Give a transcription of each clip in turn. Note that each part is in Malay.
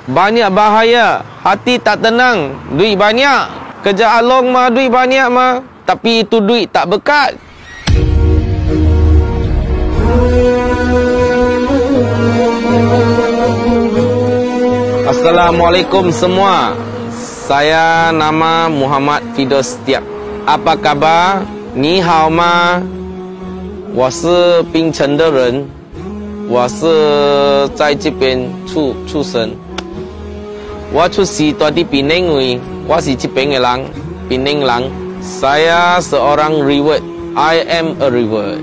Banyak bahaya, hati tak tenang, duit banyak. Kerja along mah duit banyak mah, tapi itu duit tak berkat. Assalamualaikum semua. Saya nama Muhammad Fidos Tiap. Apa kabar? Ni hao ma? 我是槟城的人，我是在这边出生。我出世在di Penang ni, 我是这边的人，槟城人。Saya seorang reward. I am a reward.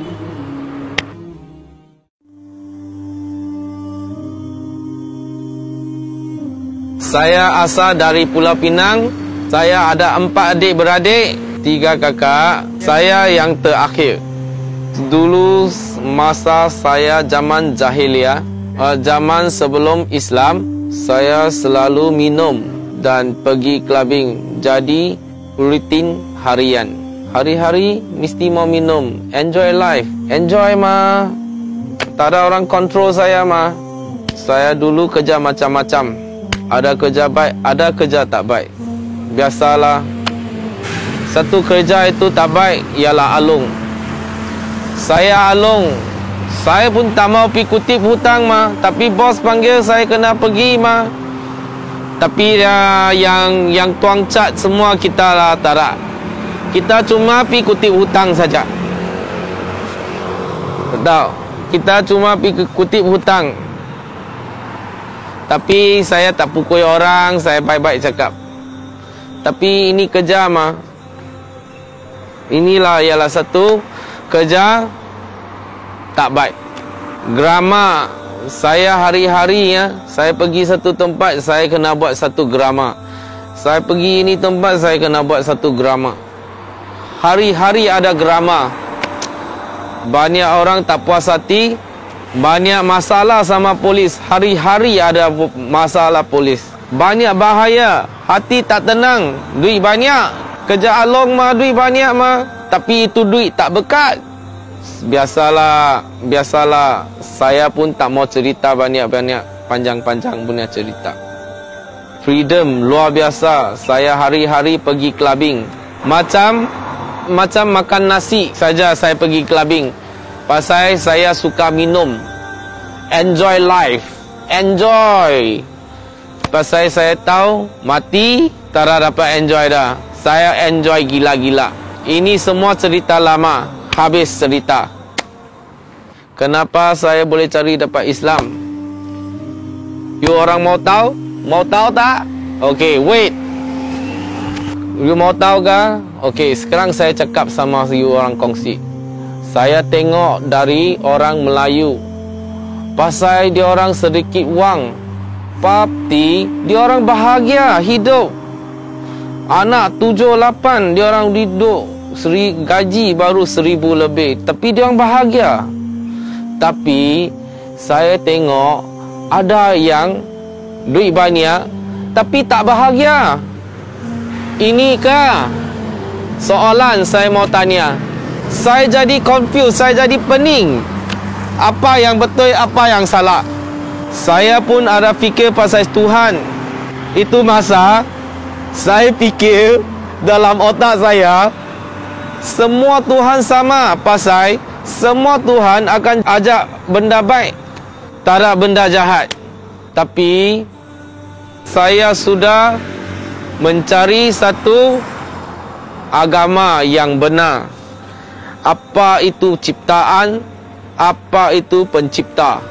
Saya asal dari Pulau Pinang. Saya ada 4 adik-beradik, 3 kakak. Saya yang terakhir. Dulu masa saya zaman jahiliyah, zaman sebelum Islam, saya selalu minum dan pergi clubbing. Jadi rutin harian. Hari-hari mesti mau minum. Enjoy life. Enjoy mah. Tak ada orang kontrol saya mah. Saya dulu kerja macam-macam. Ada kerja baik, ada kerja tak baik. Biasalah. Satu kerja itu tak baik ialah alung. Saya alung. Saya pun tak mau pergi kutip hutang mah, tapi bos panggil saya kena pergi mah. Tapi yang tuang cat semua kita lah tak ada. Kita cuma pergi kutip hutang saja. Tahu? Kita cuma pergi kutip hutang. Tapi saya tak pukul orang, saya baik-baik cakap. Tapi ini kerja mah. Inilah ialah satu kerja tak baik. Grama, saya hari-hari ya, saya pergi satu tempat, saya kena buat satu grama. Saya pergi ini tempat, saya kena buat satu grama. Hari-hari ada grama. Banyak orang tak puas hati, banyak masalah sama polis. Hari-hari ada masalah polis. Banyak bahaya, hati tak tenang, duit banyak. Kerja along mah duit banyak mah, tapi itu duit tak berkat. Biasalah. Saya pun tak mau cerita banyak-banyak, panjang-panjang punya cerita. Freedom luar biasa. Saya hari-hari pergi clubbing. Macam makan nasi saja saya pergi clubbing. Pasal saya suka minum. Enjoy life. Enjoy. Pasal saya tahu mati tak dapat enjoy dah. Saya enjoy gila-gila. Ini semua cerita lama. Habis cerita. Kenapa saya boleh cari dapat Islam? You orang mau tahu? Mau tahu tak? Okay, wait. You mau tahu ke? Okay, sekarang saya cakap sama you orang kongsi. Saya tengok dari orang Melayu. Pasal dia orang sedikit wang, tapi dia orang bahagia hidup. Anak 7-8 dia orang hidup. Gaji baru 1,000 lebih, tapi dia orang bahagia. Tapi saya tengok ada yang duit banyak tapi tak bahagia. Ini kah soalan saya mau tanya? Saya jadi confused, saya jadi pening. Apa yang betul, apa yang salah? Saya pun ada fikir pasal Tuhan. Itu masa saya fikir dalam otak saya, semua Tuhan sama. Pasal semua Tuhan akan ajak benda baik, tak ada benda jahat. Tapi saya sudah mencari satu agama yang benar. Apa itu ciptaan, apa itu pencipta.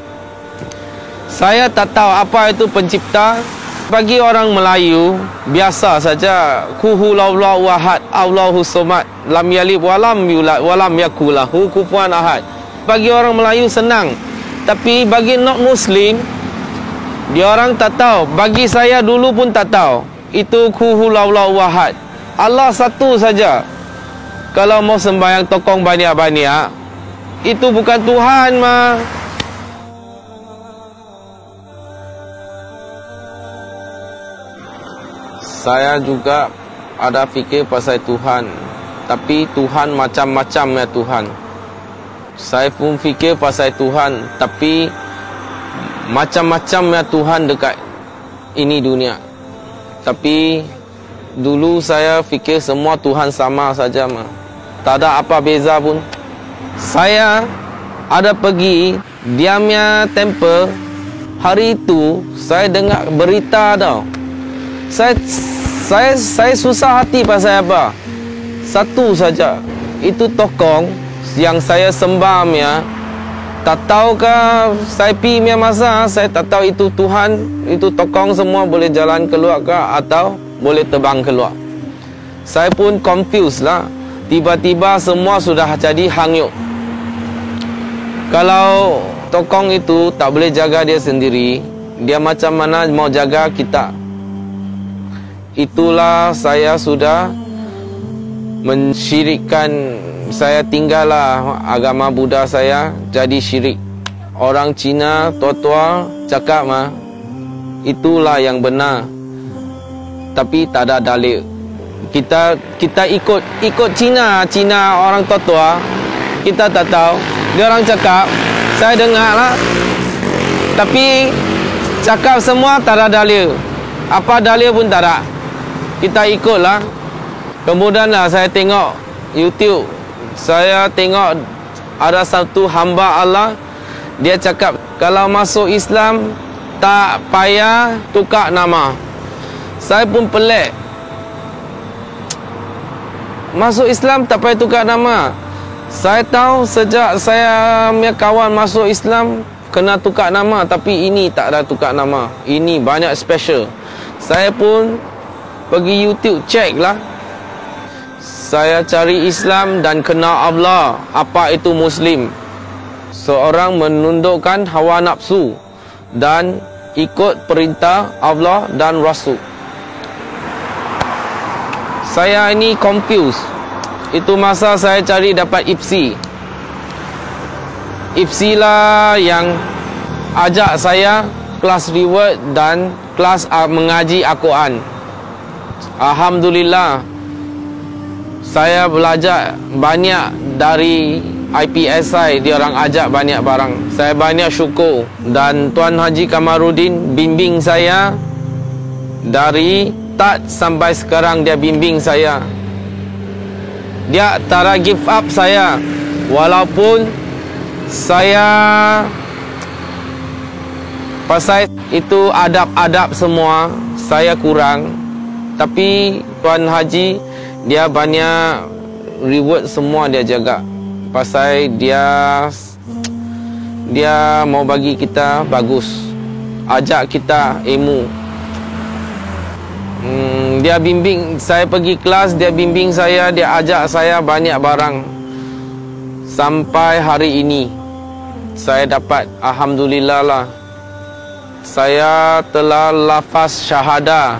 Saya tak tahu apa itu pencipta. Bagi orang Melayu biasa saja, Qulhuwallahu ahad, Allahus somad, lam yalid walam yulad walam yakul lahu kufuwan ahad. Bagi orang Melayu senang. Tapi bagi non muslim, dia orang tak tahu. Bagi saya dulu pun tak tahu. Itu Qulhuwallahu ahad. Allah satu saja. Kalau mau sembahyang tokong banyak-banyak, itu bukan Tuhan mah. Saya juga ada fikir pasal Tuhan. Tapi Tuhan macam-macam ya Tuhan. Saya pun fikir pasal Tuhan. Tapi macam-macam ya Tuhan dekat ini dunia. Tapi dulu saya fikir semua Tuhan sama saja mah. Tak ada apa beza pun. Saya ada pergi Diamnya Temple. Hari itu saya dengar berita tau. Saya susah hati pasal apa? Satu saja. Itu tokong yang saya sembah ya. Tak tahukah saya pergi punya masa, saya tak tahu itu Tuhan, itu tokong semua boleh jalan keluar ke atau boleh terbang keluar. Saya pun confused lah. Tiba-tiba semua sudah jadi hanyut. Kalau tokong itu tak boleh jaga dia sendiri, dia macam mana mau jaga kita? Itulah saya sudah mensyirikkan. Saya tinggallah agama Buddha saya, jadi syirik. Orang Cina tua-tua cakap mah itulah yang benar, tapi tak ada dalil. Kita ikut Cina orang tua-tua. Kita tak tahu. Dia orang cakap, saya dengar lah, tapi cakap semua tak ada dalil. Apa dalil pun tak ada. Kita ikutlah. Kemudian lah saya tengok YouTube. Saya tengok ada satu hamba Allah, dia cakap kalau masuk Islam tak payah tukar nama. Saya pun pelik. Masuk Islam tak payah tukar nama. Saya tahu sejak saya punya kawan masuk Islam kena tukar nama, tapi ini tak ada tukar nama. Ini banyak special. Saya pun pergi YouTube check lah. Saya cari Islam dan kenal Allah. Apa itu Muslim? Seorang menundukkan hawa nafsu dan ikut perintah Allah dan Rasul. Saya ini confused. Itu masa saya cari dapat IPSI. IPSI lah yang ajak saya kelas reward dan kelas mengaji Al-Quran. Alhamdulillah, saya belajar banyak dari IPSI. Dia orang ajak banyak barang. Saya banyak syukur. Dan Tuan Haji Kamarudin bimbing saya dari start sampai sekarang. Dia bimbing saya. Dia tak give up saya. Walaupun saya pasal itu adab-adab semua saya kurang, tapi Tuan Haji dia banyak reward semua dia jaga. Pasal dia mau bagi kita bagus, ajak kita ilmu. Dia bimbing saya pergi kelas, dia bimbing saya, dia ajak saya banyak barang. Sampai hari ini saya dapat, alhamdulillah lah, saya telah lafaz syahadah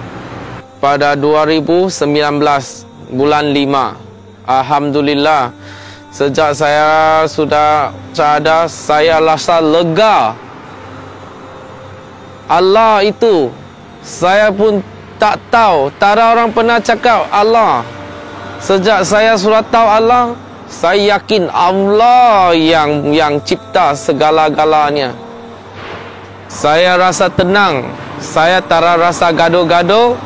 pada 2019 bulan 5. Alhamdulillah, sejak saya sudah syahadah, saya rasa lega. Allah itu saya pun tak tahu, tak ada orang pernah cakap Allah. Sejak saya sudah tahu Allah, saya yakin Allah yang cipta segala-galanya. Saya rasa tenang. Saya tak rasa gaduh-gaduh.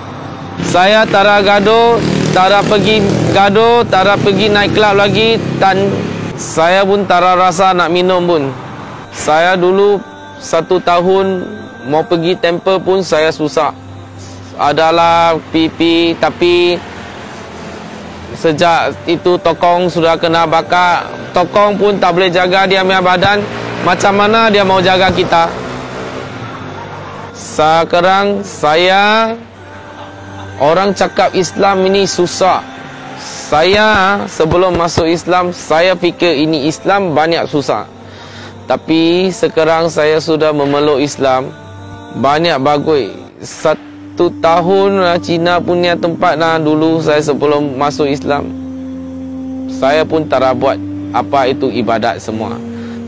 Saya tak ada gaduh, tak ada pergi gaduh, tak ada pergi naik club lagi. Dan saya pun tak rasa nak minum pun. Saya dulu 1 tahun mau pergi temple pun saya susah. Adalah pipi, tapi sejak itu tokong sudah kena bakar. Tokong pun tak boleh jaga dia punya badan. Macam mana dia mau jaga kita? Sekarang saya, orang cakap Islam ini susah. Saya sebelum masuk Islam, saya fikir ini Islam banyak susah. Tapi sekarang saya sudah memeluk Islam, banyak bagus. 1 tahun Cina punya tempat lah dulu saya sebelum masuk Islam. Saya pun tak buat apa itu ibadat semua.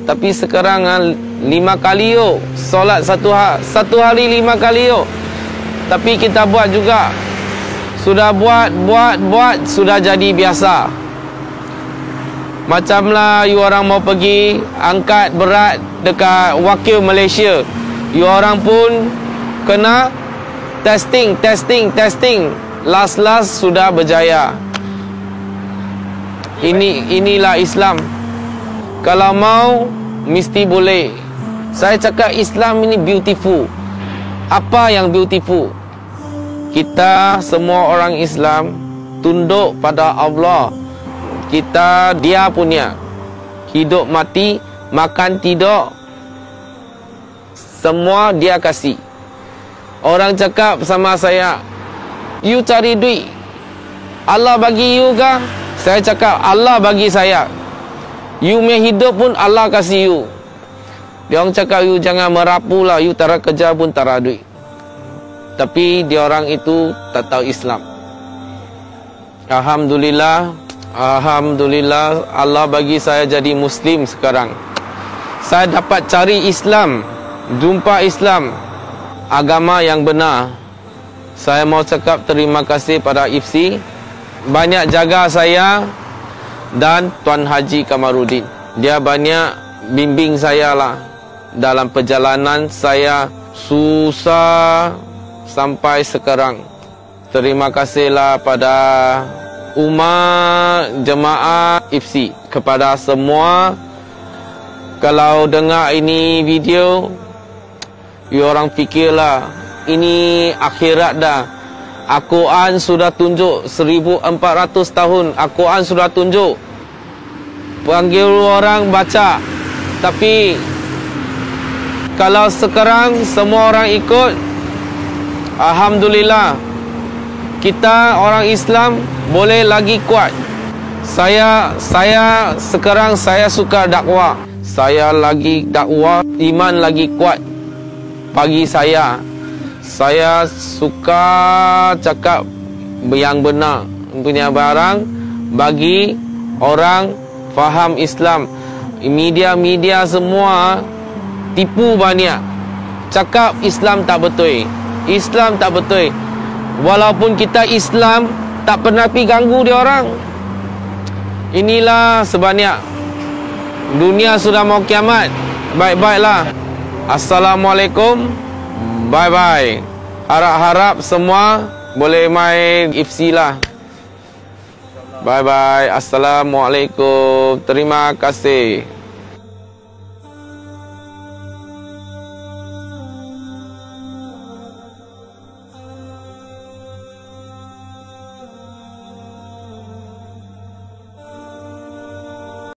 Tapi sekarang 5 kali yuk solat satu hari 5 kali yuk. Tapi kita buat juga. Sudah buat sudah jadi biasa. Macamlah you orang mau pergi angkat berat dekat wakil Malaysia, you orang pun kena Testing. Last sudah berjaya. Inilah Islam. Kalau mau, mesti boleh. Saya cakap Islam ini beautiful. Apa yang beautiful? Kita semua orang Islam tunduk pada Allah. Dia punya. Hidup mati, makan tidur, semua dia kasih. Orang cakap sama saya, you cari duit, Allah bagi you kah? Saya cakap, Allah bagi saya. You punya hidup pun Allah kasih you. Dia orang cakap, you jangan merapu lah, you tara kerja pun tara duit. Tapi dia orang itu tak tahu Islam. Alhamdulillah, Allah bagi saya jadi Muslim sekarang. Saya dapat cari Islam, jumpa Islam, agama yang benar. Saya mau cakap terima kasih pada IFC, banyak jaga saya, dan Tuan Haji Kamarudin. Dia banyak bimbing saya lah dalam perjalanan saya susah sampai sekarang. Terima kasihlah pada umat jemaah IFC, kepada semua. Kalau dengar ini video, you orang fikirlah ini akhirat dah. Al-Quran sudah tunjuk 1400 tahun. Al-Quran sudah tunjuk. Panggil orang baca. Tapi kalau sekarang semua orang ikut, alhamdulillah, kita orang Islam boleh lagi kuat. Saya sekarang saya suka dakwah. Saya lagi dakwah, iman lagi kuat. Bagi saya suka cakap yang benar punya barang bagi orang faham Islam. Media semua tipu banyak, cakap Islam tak betul. Walaupun kita Islam, tak pernah pergi ganggu dia orang. Inilah sebanyak dunia sudah mau kiamat. Baik-baiklah. Assalamualaikum. Bye-bye. Harap-harap semua boleh main IFC lah. Bye-bye. Assalamualaikum. Terima kasih.